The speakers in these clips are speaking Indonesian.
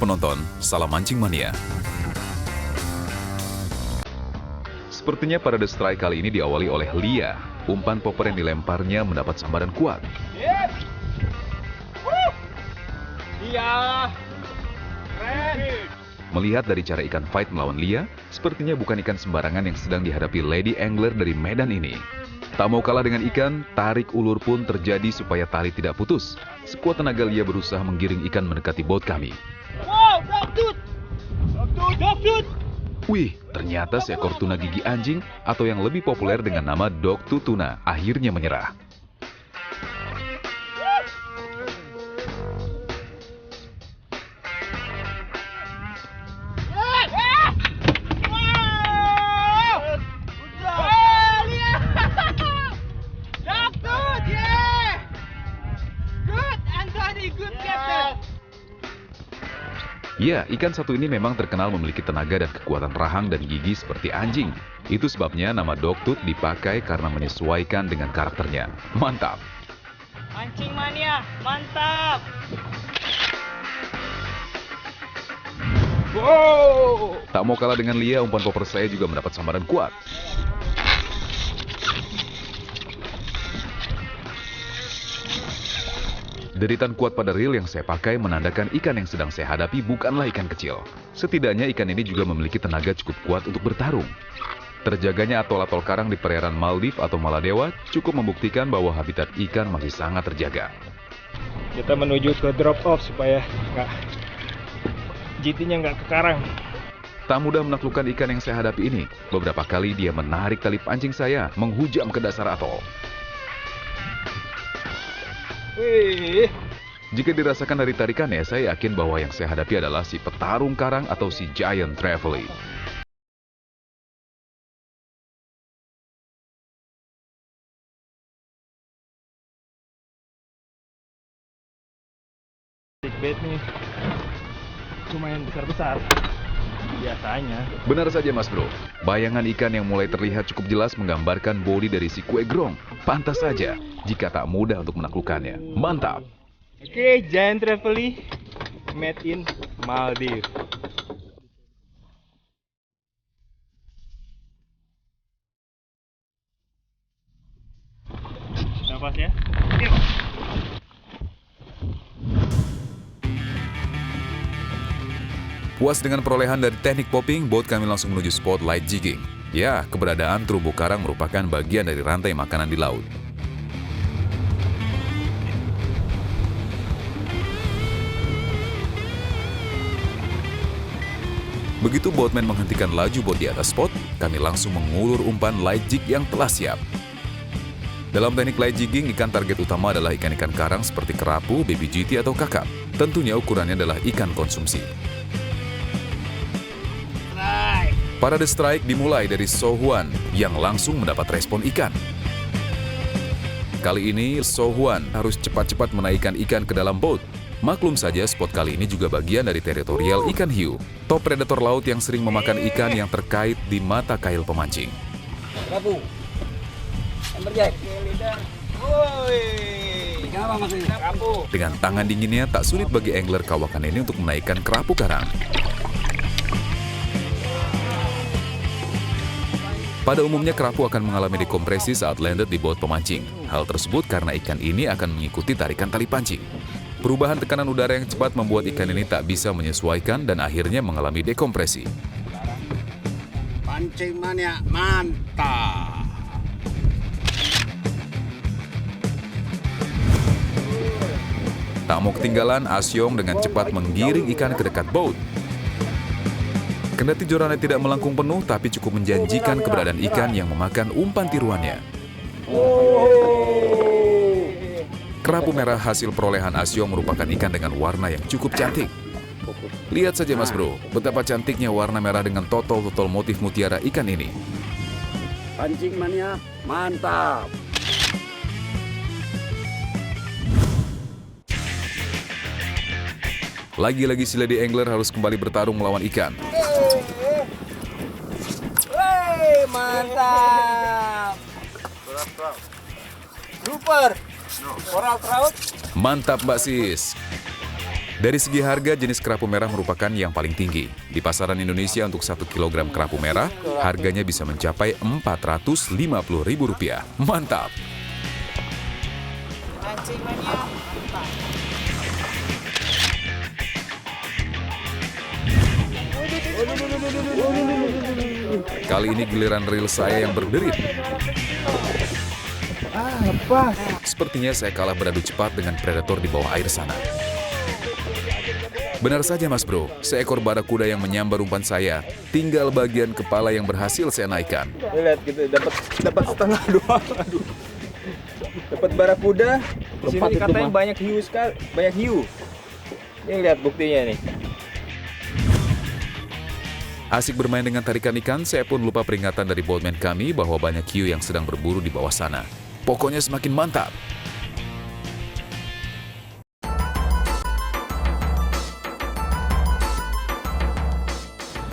penonton, salam mancing mania. Sepertinya parade strike kali ini diawali oleh Lia. Umpan popper yang dilemparnya mendapat sambaran kuat. Iya. Keren. Melihat dari cara ikan fight melawan Lia, sepertinya bukan ikan sembarangan yang sedang dihadapi lady angler dari Medan ini. Tak mau kalah dengan ikan, tarik ulur pun terjadi supaya tali tidak putus. Sekuat tenaga Lia berusaha menggiring ikan mendekati boat kami. Wow, dogtooth. Dogtooth. Wih, ternyata seekor tuna gigi anjing atau yang lebih populer dengan nama dogtooth tuna akhirnya menyerah. Ya, ikan satu ini memang terkenal memiliki tenaga dan kekuatan rahang dan gigi seperti anjing. Itu sebabnya nama dogtooth dipakai karena menyesuaikan dengan karakternya. Mantap! Mancing mania, mantap. Wow! Tak mau kalah dengan Lia, umpan popper saya juga mendapat sambaran kuat. Deritan kuat pada reel yang saya pakai menandakan ikan yang sedang saya hadapi bukanlah ikan kecil. Setidaknya ikan ini juga memiliki tenaga cukup kuat untuk bertarung. Terjaganya atol-atol karang di perairan Maldives atau Maladewa cukup membuktikan bahwa habitat ikan masih sangat terjaga. Kita menuju ke drop off supaya GT-nya nggak ke karang. Tak mudah menaklukkan ikan yang saya hadapi ini. Beberapa kali dia menarik tali pancing saya, menghujam ke dasar atol. Jika dirasakan dari tarikannya, saya yakin bahwa yang saya hadapi adalah si petarung karang atau si giant trevally. Bait nih lumayan besar-besar biasanya. Benar saja Mas Bro, bayangan ikan yang mulai terlihat cukup jelas menggambarkan bodi dari si kue grong. Pantas saja jika tak mudah untuk menaklukkannya. Mantap! Oke, giant trevally made in Maldives. Nafas ya. Puas dengan perolehan dari teknik popping, boat kami langsung menuju spot light jigging. Ya, keberadaan terumbu karang merupakan bagian dari rantai makanan di laut. Begitu boatman menghentikan laju boat di atas spot, kami langsung mengulur umpan light jig yang telah siap. Dalam teknik light jigging, ikan target utama adalah ikan-ikan karang seperti kerapu, baby GT, atau kakap. Tentunya ukurannya adalah ikan konsumsi. Parade strike dimulai dari So Huan yang langsung mendapat respon ikan. Kali ini So Huan harus cepat-cepat menaikkan ikan ke dalam boat. Maklum saja spot kali ini juga bagian dari teritorial ikan hiu, top predator laut yang sering memakan ikan yang terkait di mata kail pemancing. Kerapu. Emberjack. Kenapa maksudnya? Kerapu. Dengan tangan dinginnya tak sulit bagi angler kawakan ini untuk menaikkan kerapu karang. Pada umumnya kerapu akan mengalami dekompresi saat landed di boat pemancing. Hal tersebut karena ikan ini akan mengikuti tarikan tali pancing. Perubahan tekanan udara yang cepat membuat ikan ini tak bisa menyesuaikan dan akhirnya mengalami dekompresi. Pancing mania, mantap. Tak mau ketinggalan, Asyong dengan cepat menggiring ikan ke dekat boat. Kendati jorannya tidak melengkung penuh, tapi cukup menjanjikan keberadaan ikan yang memakan umpan tiruannya. Kerapu merah hasil perolehan Asyong merupakan ikan dengan warna yang cukup cantik. Lihat saja Mas Bro, betapa cantiknya warna merah dengan totol-totol motif mutiara ikan ini. Pancing mania, mantap. Lagi-lagi si lady angler harus kembali bertarung melawan ikan. Mantap. Super. Coral trout. Mantap Mbak Sis. Dari segi harga, jenis kerapu merah merupakan yang paling tinggi. Di pasaran Indonesia untuk 1 kg kerapu merah, harganya bisa mencapai Rp450.000. Mantap! Mancing mania, mantap. Kali ini giliran reel saya yang berderit. Lepas. Sepertinya saya kalah beradu cepat dengan predator di bawah air sana. Benar saja Mas Bro, seekor barakuda yang menyambar umpan saya. Tinggal bagian kepala yang berhasil saya naikkan. Lihat gitu, dapat setengah doang. Aduh. Dapat barakuda. Di sini katanya banyak hiu sekali, banyak hiu. Ini lihat buktinya nih. Asik bermain dengan tarikan ikan, saya pun lupa peringatan dari boatman kami bahwa banyak hiu yang sedang berburu di bawah sana. Pokoknya semakin mantap.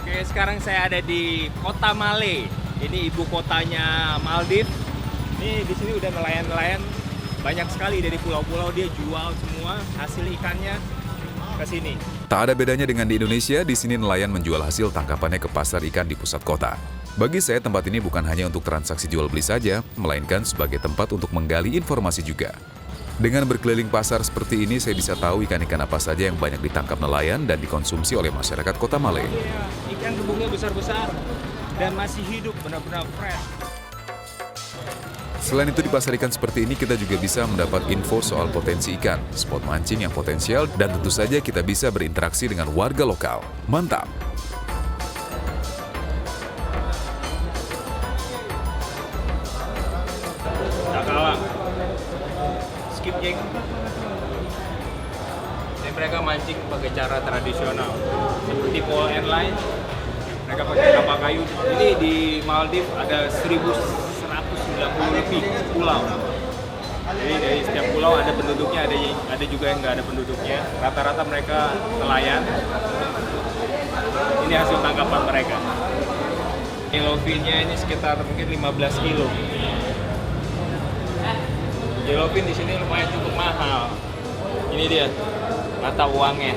Oke, sekarang saya ada di Kota Male. Ini ibu kotanya Maldives. Ini di sini udah nelayan-nelayan banyak sekali dari pulau-pulau, dia jual semua hasil ikannya ke sini. Tak ada bedanya dengan di Indonesia, di sini nelayan menjual hasil tangkapannya ke pasar ikan di pusat kota. Bagi saya, tempat ini bukan hanya untuk transaksi jual beli saja, melainkan sebagai tempat untuk menggali informasi juga. Dengan berkeliling pasar seperti ini, saya bisa tahu ikan-ikan apa saja yang banyak ditangkap nelayan dan dikonsumsi oleh masyarakat Kota Male. Ikan kembungnya besar-besar dan masih hidup, benar-benar fresh. Selain itu di pasar ikan seperti ini kita juga bisa mendapat info soal potensi ikan, spot mancing yang potensial, dan tentu saja kita bisa berinteraksi dengan warga lokal. Mantap! Tak kalah. Skip jeng. Ini mereka mancing pakai cara tradisional. Seperti pole and line, mereka pakai kapal kayu. Ini di Maldives ada 1.190 lebih pulau. Jadi dari setiap pulau ada penduduknya, ada juga yang nggak ada penduduknya. Rata-rata mereka nelayan. Ini hasil tangkapan mereka. Yellowfinnya ini sekitar mungkin 15 kilo. Yellowfin di sini lumayan cukup mahal. Ini dia mata uangnya,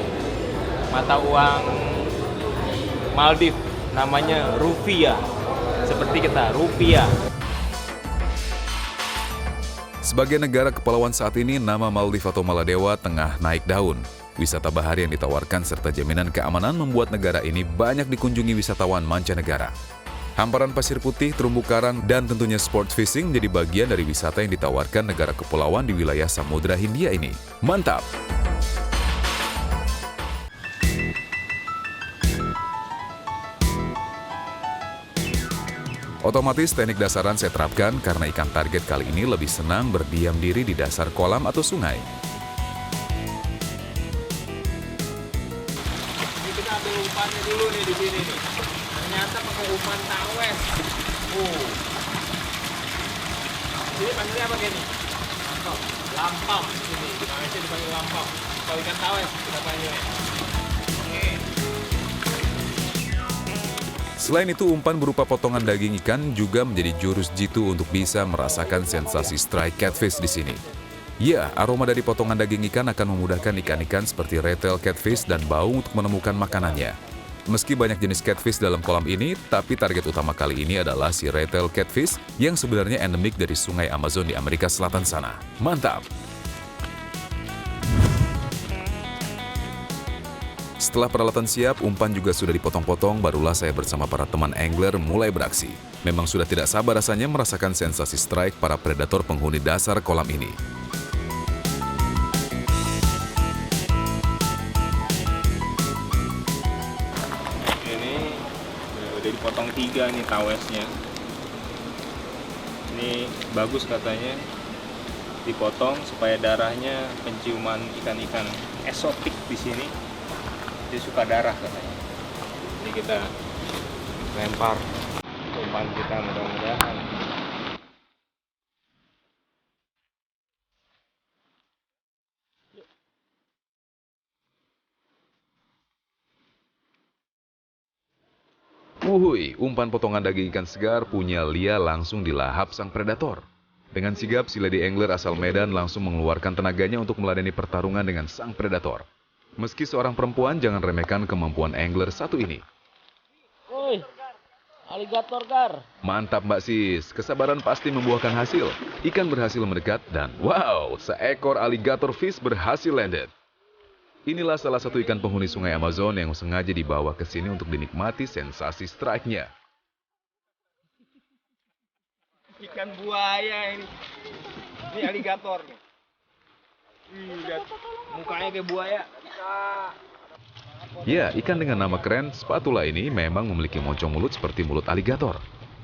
mata uang Maldives, namanya rupiah. Seperti kita, rupiah. Sebagai negara kepulauan saat ini, nama Maldives atau Maladewa tengah naik daun. Wisata bahari yang ditawarkan serta jaminan keamanan membuat negara ini banyak dikunjungi wisatawan mancanegara. Hamparan pasir putih, terumbu karang, dan tentunya sport fishing menjadi bagian dari wisata yang ditawarkan negara kepulauan di wilayah Samudra Hindia ini. Mantap! Otomatis teknik dasaran saya terapkan karena ikan target kali ini lebih senang berdiam diri di dasar kolam atau sungai. Ini kita ambil umpannya dulu nih di sini nih. Ternyata pakai umpan tawes. Ini panggilnya apa gini? Lampam. Ini di Malaysia dipanggil lampam. Kalau ikan tawes kita panggilnya. Oke. Selain itu, umpan berupa potongan daging ikan juga menjadi jurus jitu untuk bisa merasakan sensasi strike catfish di sini. Ya, aroma dari potongan daging ikan akan memudahkan ikan-ikan seperti retail catfish dan baung untuk menemukan makanannya. Meski banyak jenis catfish dalam kolam ini, tapi target utama kali ini adalah si retail catfish yang sebenarnya endemik dari sungai Amazon di Amerika Selatan sana. Mantap! Setelah peralatan siap, umpan juga sudah dipotong-potong, barulah saya bersama para teman angler mulai beraksi. Memang sudah tidak sabar rasanya merasakan sensasi strike para predator penghuni dasar kolam ini. Ini udah dipotong 3 nih tawesnya. Ini bagus katanya dipotong supaya darahnya penciuman ikan-ikan eksotik di sini. Dia suka darah katanya. Ini kita lempar umpan kita mudah-mudahan. Wuhui, umpan potongan daging ikan segar punya Lia langsung dilahap sang predator. Dengan sigap, si lady angler asal Medan langsung mengeluarkan tenaganya untuk meladeni pertarungan dengan sang predator. Meski seorang perempuan, jangan remehkan kemampuan angler satu ini. Woi, aligator gar. Mantap Mbak Sis, kesabaran pasti membuahkan hasil. Ikan berhasil mendekat dan wow, seekor alligator fish berhasil landed. Inilah salah satu ikan penghuni sungai Amazon yang sengaja dibawa ke sini untuk dinikmati sensasi strike-nya. Ikan buaya ini. Ini aligator nih. Lihat mukanya kayak buaya. Ya, ikan dengan nama keren spatula ini memang memiliki moncong mulut seperti mulut aligator.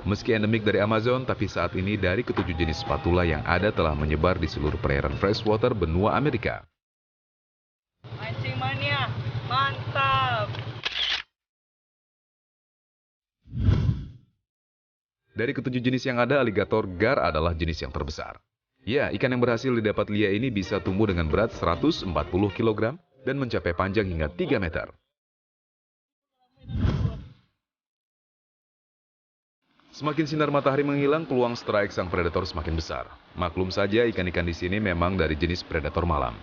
Meski endemik dari Amazon, tapi saat ini dari ketujuh jenis spatula yang ada telah menyebar di seluruh perairan freshwater benua Amerika. Mancing mania, mantap. Dari ketujuh jenis yang ada, aligator gar adalah jenis yang terbesar. Ya, ikan yang berhasil didapat Lia ini bisa tumbuh dengan berat 140 kg dan mencapai panjang hingga 3 meter. Semakin sinar matahari menghilang, peluang strike sang predator semakin besar. Maklum saja, ikan-ikan di sini memang dari jenis predator malam.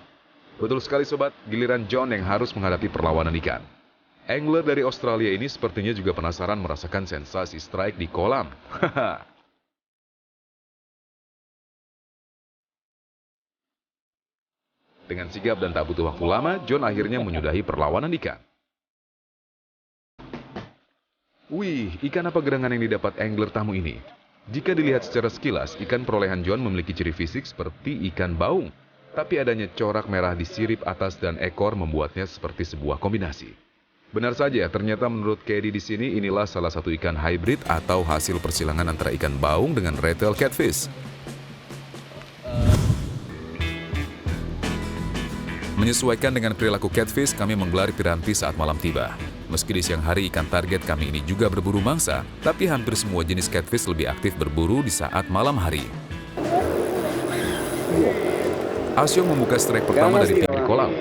Betul sekali sobat, giliran John yang harus menghadapi perlawanan ikan. Angler dari Australia ini sepertinya juga penasaran merasakan sensasi strike di kolam. Dengan sigap dan tak butuh waktu lama, John akhirnya menyudahi perlawanan ikan. Wih, ikan apa gerangan yang didapat angler tamu ini? Jika dilihat secara sekilas, ikan perolehan John memiliki ciri fisik seperti ikan baung. Tapi adanya corak merah di sirip atas dan ekor membuatnya seperti sebuah kombinasi. Benar saja, ternyata menurut Kedi di sini inilah salah satu ikan hybrid atau hasil persilangan antara ikan baung dengan red-tail catfish. Menyesuaikan dengan perilaku catfish, kami menggelar piranti saat malam tiba. Meski di siang hari ikan target kami ini juga berburu mangsa, tapi hampir semua jenis catfish lebih aktif berburu di saat malam hari. Asyong membuka strike pertama dari pinggir kolam.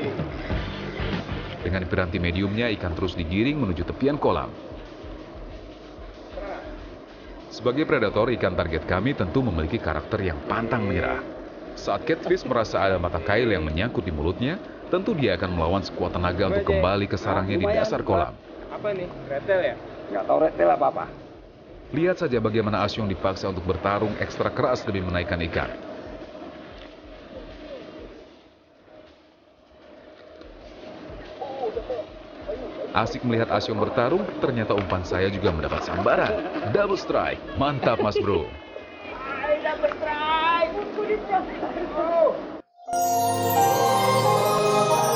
Dengan piranti mediumnya, ikan terus digiring menuju tepian kolam. Sebagai predator, ikan target kami tentu memiliki karakter yang pantang menyerah. Saat catfish merasa ada mata kail yang menyangkut di mulutnya, tentu dia akan melawan sekuat tenaga untuk kembali ke sarangnya di dasar kolam. Apa nih? Retel ya? Nggak tahu retel apa-apa. Lihat saja bagaimana Asyong dipaksa untuk bertarung ekstra keras demi menaikkan ikan. Asik melihat Asyong bertarung, ternyata umpan saya juga mendapat sambaran. Double strike, mantap mas bro.